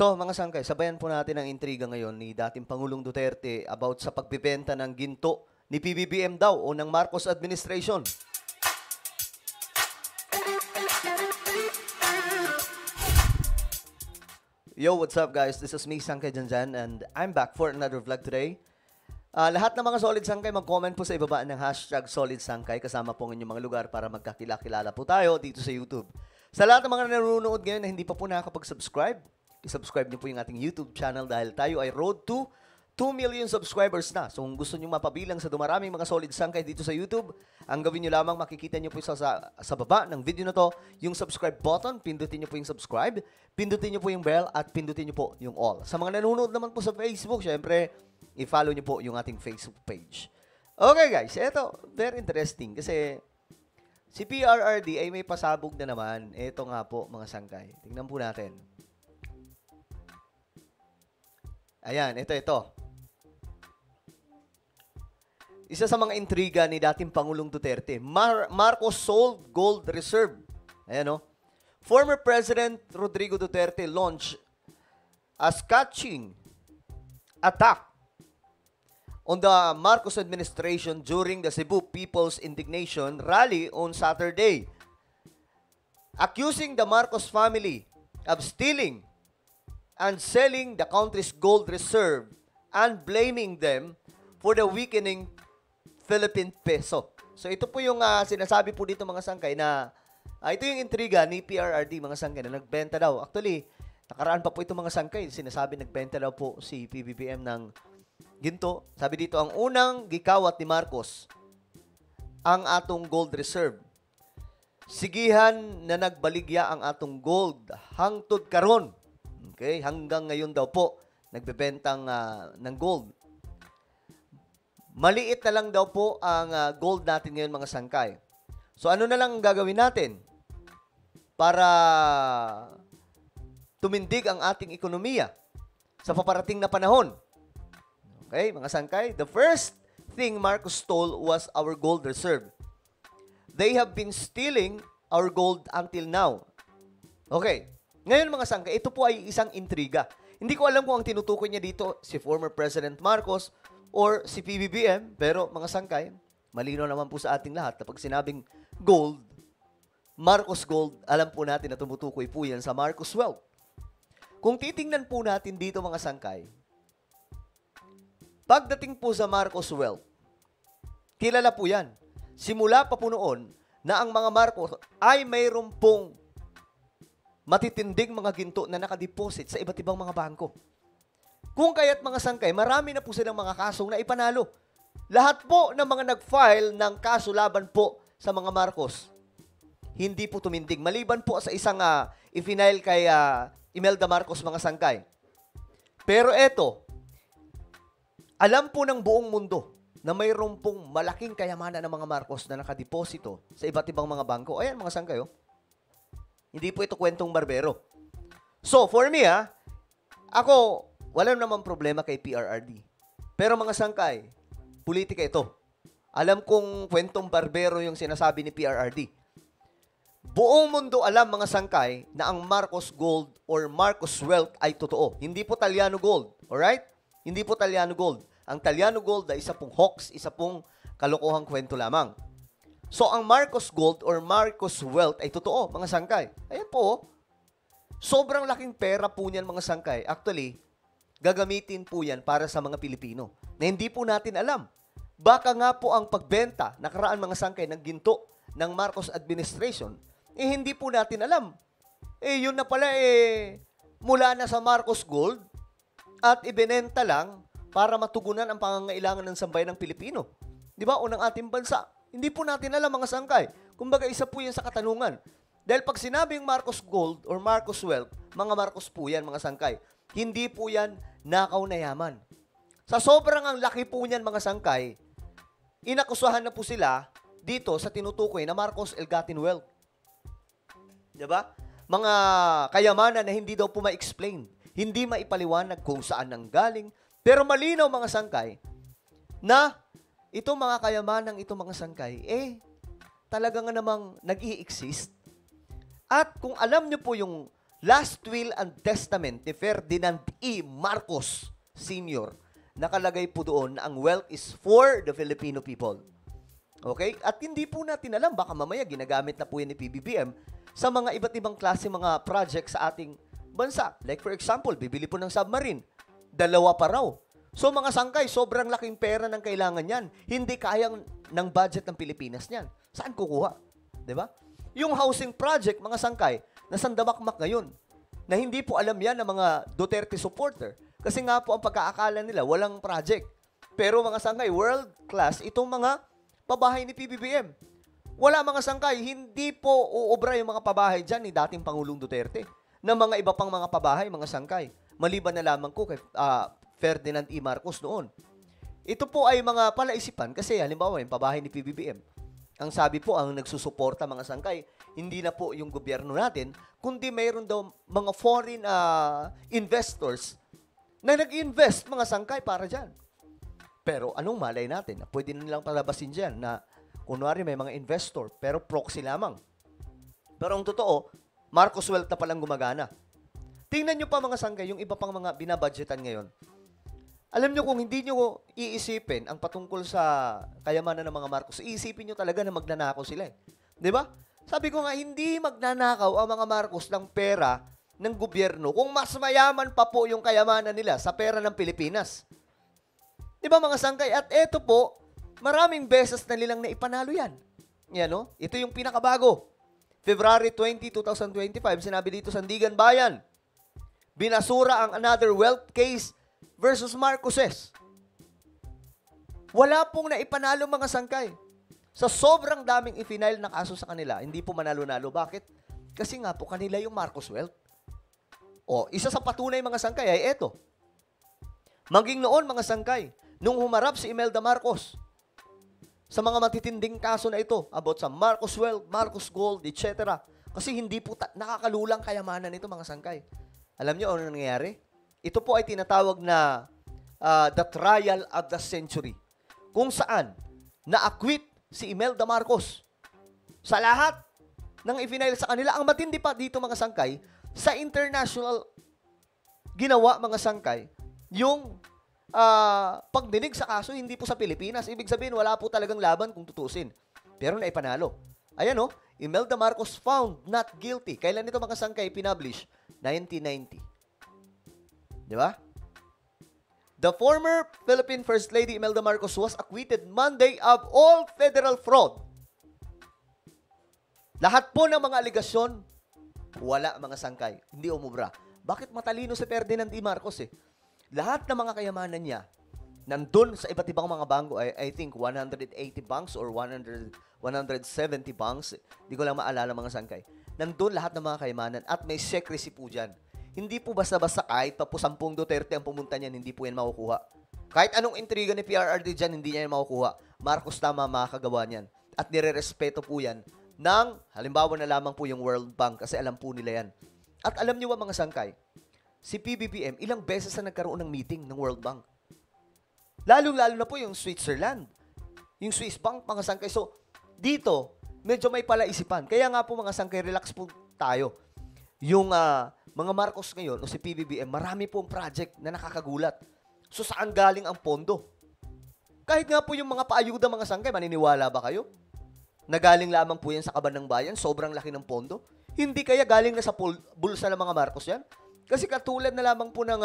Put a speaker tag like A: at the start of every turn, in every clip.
A: So, mga sangkay, sabayan po natin ang intriga ngayon ni dating Pangulong Duterte about sa pagbibenta ng ginto ni PBBM daw o ng Marcos administration. Yo, what's up guys? This is me, Sangkay Janjan, and I'm back for another vlog today. Lahat ng mga Solid Sangkay, mag-comment po sa ibaba ng hashtag Solid Sangkay kasama po ang inyong mga lugar para magkakilala po tayo dito sa YouTube. Sa lahat ng mga nanonood ngayon na hindi pa po nakakapag-subscribe, i-subscribe niyo po yung ating YouTube channel dahil tayo ay road to 2 million subscribers na. So kung gusto niyo mapabilang sa dumaraming mga Solid Sangkay dito sa YouTube, ang gawin niyo lamang, makikita niyo po sa baba ng video na to, yung subscribe button, pindutin niyo po yung subscribe, pindutin niyo po yung bell, at pindutin niyo po yung all. Sa mga nanonood naman po sa Facebook, syempre, i-follow niyo po yung ating Facebook page. Okay guys, eto, very interesting kasi si PRRD ay may pasabog na naman. Ito nga po mga sangkay. Tingnan po natin. Ayan, ito. Isa sa mga intriga ni dating Pangulong Duterte, Marcos sold gold reserve. Ayan o. Former President Rodrigo Duterte launched a scathing attack on the Marcos administration during the Cebu People's Indignation rally on Saturday, accusing the Marcos family of stealing and selling the country's gold reserve and blaming them for the weakening Philippine peso. So ito po yung sinasabi po dito mga sangkay na ito yung intriga ni PRRD mga sangkay na nagbenta daw. Actually, nakaraan pa po ito mga sangkay, sinasabi nagbenta daw po si PBBM ng ginto. Sabi dito, ang unang gikawat ni Marcos ang atong gold reserve. Sigihan na nagbaligya ang atong gold hangtod karon. Okay, hanggang ngayon daw po nagbebentang ng gold. Maliit na lang daw po ang gold natin ngayon mga sangkay. So ano na lang gagawin natin para tumindig ang ating ekonomiya sa paparating na panahon? Okay, mga sangkay, the first thing Marcos stole was our gold reserve. They have been stealing our gold until now. Okay, ngayon mga sangkay, ito po ay isang intriga. Hindi ko alam kung ang tinutukoy niya dito si former President Marcos or si PBBM, pero mga sangkay, malinaw naman po sa ating lahat na pag sinabing gold, Marcos Gold, alam po natin na tumutukoy po yan sa Marcos Wealth. Kung titingnan po natin dito mga sangkay, pagdating po sa Marcos Wealth, kilala po yan. Simula pa po noon na ang mga Marcos ay mayroon pong matitinding mga ginto na nakadeposit sa iba't ibang mga bangko. Kung kaya't mga sangkay, marami na po silang mga kasong na ipanalo. Lahat po ng mga nag-file ng kaso laban po sa mga Marcos, hindi po tumindig. Maliban po sa isang i-file kay Imelda Marcos mga sangkay. Pero eto, alam po ng buong mundo na mayroon pong malaking kayamanan ng mga Marcos na nakadeposito sa iba't ibang mga bangko. Ayan mga sangkay, oh. Hindi po ito kwentong barbero. So, for me, ako, wala namang problema kay PRRD. Pero mga sangkay, politika ito. Alam kong kwentong barbero yung sinasabi ni PRRD. Buong mundo alam mga sangkay na ang Marcos Gold or Marcos Wealth ay totoo. Hindi po Talyano Gold. Alright? Hindi po Talyano Gold. Ang Talyano Gold ay isa pong hoax, isa pong kalokohang kwento lamang. So, ang Marcos Gold or Marcos Wealth ay totoo, mga sangkay. Ayan po, sobrang laking pera po niyan, mga sangkay. Actually, gagamitin po yan para sa mga Pilipino na hindi po natin alam. Baka nga po ang pagbenta, nakaraan mga sangkay, ng ginto ng Marcos administration, hindi po natin alam. Yun na pala, mula na sa Marcos Gold at ibinenta lang para matugunan ang pangangailangan ng sambayan ng Pilipino. Di ba? O ng ating bansa. Hindi po natin alam mga sangkay. Kumbaga, isa po yan sa katanungan. Dahil pag sinabing Marcos Gold or Marcos Wealth, mga Marcos po yan, mga sangkay. Hindi po yan nakaw na yaman. Sa sobrang ang laki po niyan, mga sangkay, inakusahan na po sila dito sa tinutukoy na Marcos Elgatin Wealth. Di ba? Mga kayamanan na hindi daw po ma-explain. Hindi maipaliwanag kung saan nanggaling. Pero malinaw mga sangkay na itong mga kayamanang itong mga sangkay, talaga nga namang nag-i-exist. At kung alam nyo po yung last will and testament ni Ferdinand E. Marcos Sr. Nakalagay po doon na ang wealth is for the Filipino people. Okay? At hindi po natin alam, baka mamaya ginagamit na po yan ni PBBM sa mga iba't ibang klase mga project sa ating bansa. Like for example, bibili po ng submarine. 2 pa raw. So mga sangkay, sobrang laking pera ng kailangan yan. Hindi kayang ng budget ng Pilipinas niyan. Saan kukuha? 'Di ba? Yung housing project, mga sangkay, nasandamakmak ngayon. Na hindi po alam yan ng mga Duterte supporter. Kasi nga po ang pagkaakala nila, walang project. Pero mga sangkay, world class itong mga pabahay ni PBBM. Wala mga sangkay, hindi po uubra yung mga pabahay dyan ni dating Pangulong Duterte. Na mga iba pang mga pabahay, mga sangkay. Maliban na lamang ko kay Ferdinand E. Marcos noon. Ito po ay mga palaisipan kasi halimbawa yung pabahay ni PBBM. Ang sabi po, ang nagsusuporta mga sangkay, hindi na po yung gobyerno natin, kundi mayroon daw mga foreign investors na nag-invest mga sangkay para dyan. Pero anong malay natin? Pwede na nilang palabasin dyan na kunwari may mga investor, pero proxy lamang. Pero ang totoo, Marcos Wealth na palang gumagana. Tingnan nyo pa mga sangkay, yung iba pang mga binabudgetan ngayon. Alam nyo, kung hindi nyo iisipin ang patungkol sa kayamanan ng mga Marcos, iisipin nyo talaga na magnanakaw sila. Di ba? Sabi ko nga, hindi magnanakaw ang mga Marcos ng pera ng gobyerno kung mas mayaman pa po yung kayamanan nila sa pera ng Pilipinas. Di ba mga sangkay? At eto po, maraming beses na nilang naipanalo yan. Yan, no? Ito yung pinakabago. February 20, 2025, sinabi dito Sandigan Bayan, binasura ang another wealth case versus Marcoses. Wala pong naipanalo mga sangkay. Sa sobrang daming i-file na kaso sa kanila, hindi po manalo-nalo. Bakit? Kasi nga po kanila yung Marcos Wealth. O, isa sa patunay mga sangkay ay eto. Maging noon mga sangkay, nung humarap si Imelda Marcos sa mga matitinding kaso na ito about sa Marcos Wealth, Marcos Gold, etc. Kasi hindi po nakakalulang kayamanan nito mga sangkay. Alam niyo ano nangyayari? Ito po ay tinatawag na the trial of the century. Kung saan na-acquit si Imelda Marcos sa lahat ng i-file sa kanila. Ang matindi pa dito mga sangkay, sa international ginawa mga sangkay, yung pagdinig sa kaso hindi po sa Pilipinas. Ibig sabihin wala po talagang laban kung tutusin. Pero naipanalo. Ayan o, Imelda Marcos found not guilty. Kailan ito mga sangkay pinablish? 1990. Di ba? The former Philippine First Lady Imelda Marcos was acquitted Monday of all federal fraud. Lahat po ng mga aligasyon, wala mga sangkay. Hindi umubra. Bakit matalino si Ferdinand E. Marcos eh? Lahat ng mga kayamanan niya, nandun sa iba't ibang mga bangko, I think 180 banks or 170 banks. Hindi ko lang maalala mga sangkay. Nandun lahat ng mga kayamanan at may secrecy po dyan. Hindi po basta-basta kahit pa po 10 Duterte ang pumunta niyan, hindi po yan makukuha. Kahit anong intriga ni PRRD dyan, hindi niya yan makukuha. Marcos tama makakagawa niyan. At nire-respeto po yan ng, halimbawa na lamang po yung World Bank kasi alam po nila yan. At alam niyo ba mga sangkay, si PBBM ilang beses na nagkaroon ng meeting ng World Bank. Lalo-lalo na po yung Switzerland. Yung Swiss Bank, mga sangkay. So, dito, medyo may palaisipan. Kaya nga po mga sangkay, relax po tayo. Yung mga Marcos ngayon o si PBBM, marami pong project na nakakagulat. So, saan galing ang pondo? Kahit nga po yung mga paayuda mga sangkay, maniniwala ba kayo? Nagaling lamang po yan sa kaban ng bayan, sobrang laki ng pondo. Hindi kaya galing na sa bulsa ng mga Marcos yan? Kasi katulad na lamang po ng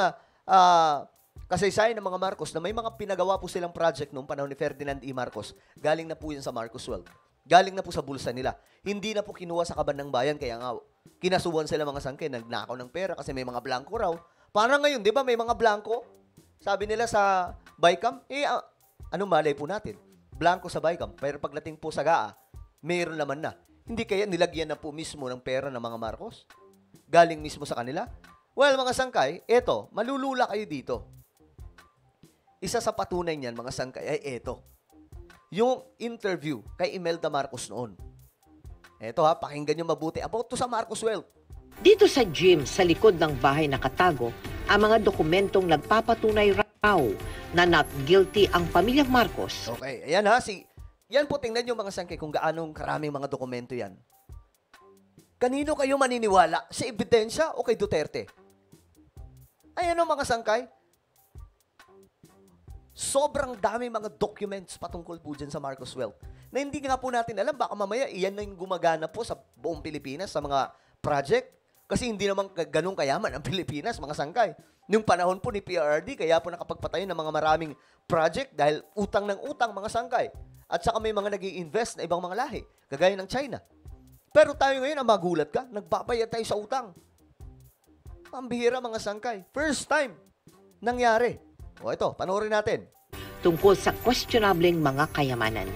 A: kasaysayan ng mga Marcos na may mga pinagawa po silang project noong panahon ni Ferdinand E. Marcos, galing na po yan sa Marcos Wealth. Galing na po sa bulsa nila. Hindi na po kinuha sa kaban ng bayan, kaya nga kinasubuan sila mga sangkay, nagnakaw ng pera kasi may mga blanco raw. Parang ngayon, di ba, may mga blanco? Sabi nila sa BICAM, anong malay po natin? Blanco sa BICAM, pero pagdating po sa GAA, mayroon naman na. Hindi kaya nilagyan na po mismo ng pera ng mga Marcos? Galing mismo sa kanila? Well, mga sangkay, eto, malulula kayo dito. Isa sa patunay niyan, mga sangkay, ay eto. Yung interview kay Imelda Marcos noon. Eto pakinggan nyo mabuti about to sa Marcos Wealth.
B: Dito sa gym, sa likod ng bahay nakatago, ang mga dokumentong nagpapatunay raw na not guilty ang pamilyang Marcos.
A: Okay, ayan yan po tingnan nyo mga sangkay kung gaanong karaming mga dokumento yan. Kanino kayo maniniwala? Sa ebidensya o kay Duterte? Ay ano mga sangkay? Sobrang dami mga documents patungkol po dyan sa Marcos Wealth na hindi nga po natin alam. Baka mamaya iyan na yung gumagana po sa buong Pilipinas sa mga project. Kasi hindi naman ganun kayaman ang Pilipinas, mga sangkay. Nung panahon po ni PRRD, kaya po nakapagpatayo ng mga maraming project dahil utang ng utang, mga sangkay. At saka may mga nag-i-invest na ibang mga lahi, kagaya ng China. Pero tayo ngayon, ang magulat ka, nagbabayad tayo sa utang. Pambihira, mga sangkay. First time nangyari. O ito, panoorin natin.
B: Tungkol sa questionableng mga kayamanan.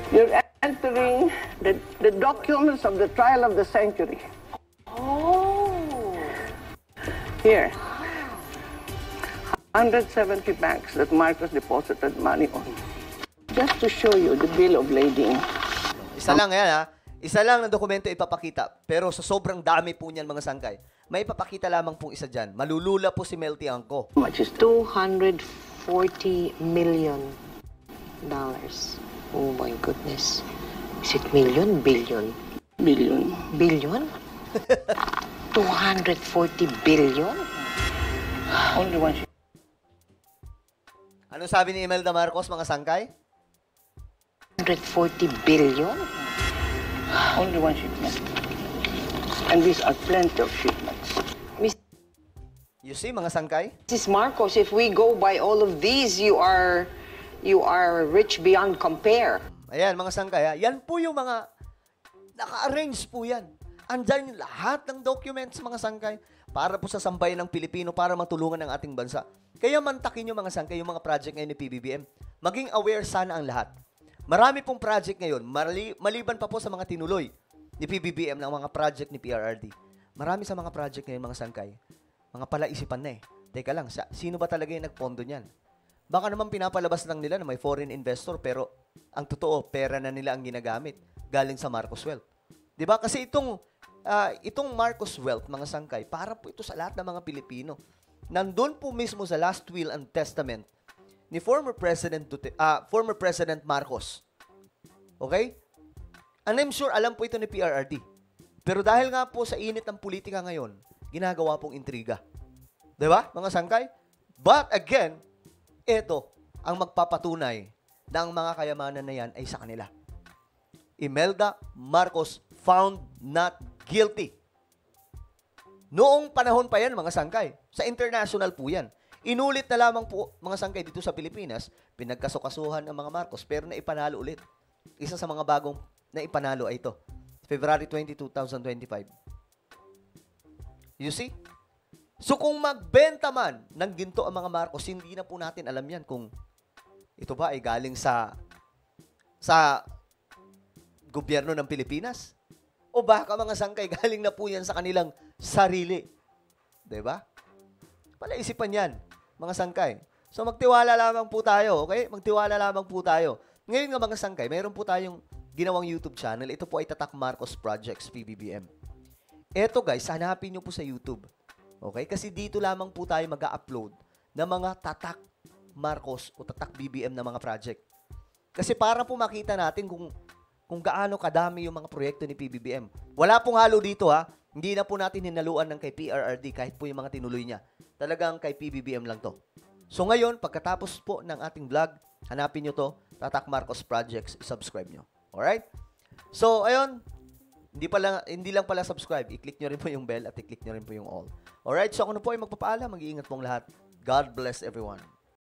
C: You're entering the documents of the trial of the century.
D: Oh.
C: Here. 170 banks that Marcos deposited money on. Just to show you the bill of lading.
A: Isa lang yan, ha? Isa lang na dokumento ipapakita. Pero sa sobrang dami po niyan, mga sangkay, may ipapakita lamang pong isa dyan. Malulula po si Melty Angco.
C: How much is
B: $240 million. Oh my goodness. Is it million? Billion?
C: billion?
B: Billion? 240 billion?
C: Only one ship.
A: Ano sabi ni Imelda Marcos, mga sangkay?
B: 140 billion?
C: Only one shipment. And these are plenty of shipments.
A: You see, mga sangkay?
D: Mrs. Marcos, if we go by all of these, you are rich beyond compare.
A: Ayan, mga sangkay, ha? Yan po yung mga naka-arrange po yan. Andyan yung lahat ng documents, mga sangkay, para po sa sambayan ng Pilipino, para matulungan ng ating bansa. Kaya mantakin nyo, mga sangkay, yung mga project ngayon ni PBBM. Maging aware sana ang lahat. Marami pong project ngayon, maliban pa po sa mga tinuloy ni PBBM ng mga project ni PRRD. Marami sa mga project ngayon, mga sangkay, mga palaisipan na eh. Teka lang, sino ba talaga yung nagpondo niyan? Baka naman pinapalabas lang nila na may foreign investor, pero ang totoo, pera na nila ang ginagamit galing sa Marcos Wealth. 'Di ba? Kasi itong Marcos Wealth, mga sangkay, para po ito sa lahat ng mga Pilipino. Nandun po mismo sa last will and testament ni former President Marcos. Okay? And I'm sure alam po ito ni PRRD. Pero dahil nga po sa init ng politika ngayon, ginagawa pong intriga. 'Di ba, mga sangkay? But again, ito ang magpapatunay na ang mga kayamanan na yan ay sa kanila. Imelda Marcos found not guilty. Noong panahon pa yan, mga sangkay. Sa international po yan. Inulit na lamang po, mga sangkay, dito sa Pilipinas, pinagkasukasuhan ng mga Marcos, pero naipanalo ulit. Isa sa mga bagong naipanalo ay ito. February 20, 2025. You see? So kung magbenta man ng ginto ang mga Marcos, hindi na po natin alam yan kung ito ba ay galing sa gobyerno ng Pilipinas? O baka, mga sangkay, galing na po yan sa kanilang sarili. Diba? Palaisipan yan, mga sangkay. So magtiwala lamang po tayo, okay? Magtiwala lamang po tayo. Ngayon nga, mga sangkay, mayroon po tayong ginawang YouTube channel. Ito po ay Tatak Marcos Projects PBBM. Ito guys, hanapin nyo po sa YouTube. Okay? Kasi dito lamang po tayo mag-upload ng mga Tatak Marcos o Tatak BBM na mga project. Kasi para po makita natin kung gaano kadami yung mga proyekto ni PBBM. Wala pong halo dito, ha. Hindi na po natin hinaluan ng kay PRRD kahit po yung mga tinuloy niya. Talagang kay PBBM lang to. So ngayon, pagkatapos po ng ating vlog, hanapin nyo to, Tatak Marcos Projects, subscribe nyo. Alright? So, ayun, hindi lang pala subscribe. I-click nyo rin po yung bell at i-click nyo rin po yung all. Alright? So, ako na po ay magpapaalam. Mag-iingat pong lahat. God bless everyone.